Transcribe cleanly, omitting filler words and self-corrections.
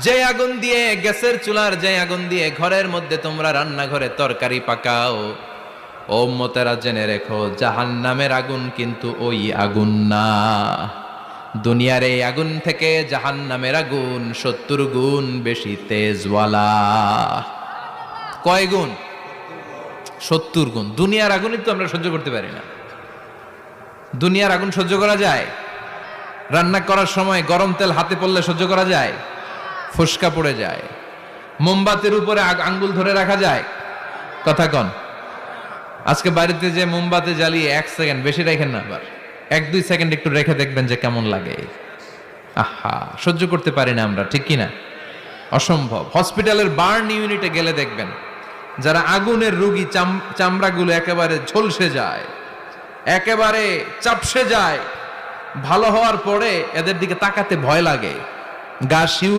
যে আগুন দিয়ে, গ্যাসের চুলার যে আগুন দিয়ে ঘরের মধ্যে তোমরা রান্নাঘরে তরকারি পাকাও, ও উম্মতেরা জেনে রেখো জাহান্নামের আগুন কিন্তু ওই আগুন না। দুনিয়ার এই আগুন থেকে জাহান্নামের আগুন 70 গুণ বেশি তেজওয়ালা। কয় গুণ? 70 গুণ। দুনিয়ার আগুনই তো আমরা সহ্য করতে পারি না। দুনিয়ার আগুন সহ্য করা যায়? রান্না করার সময় গরম তেল হাতে পড়লে সহ্য করা যায়? ফুসকা পড়ে যায়। মোমবাতির উপরে আঙ্গুল ধরে রাখা যায়? কথা কন। আজকে বাড়িতে যে মোমবাতি জ্বালিয়ে 1 সেকেন্ড বেশি রাখেন না, আবার 1-2 সেকেন্ড একটু রেখে দেখবেন যে কেমন লাগে। আহা, সহ্য করতে পারি না আমরা, ঠিক কিনা? অসম্ভব। হসপিটালের বার্ন ইউনিটে গেলে দেখবেন যারা আগুনের রোগী, চামড়াগুলো একেবারে ঝলসে যায়, একেবারে চাপসে যায়। ভালো হওয়ার পরে এদের দিকে তাকাতে ভয় লাগে, গা শিউ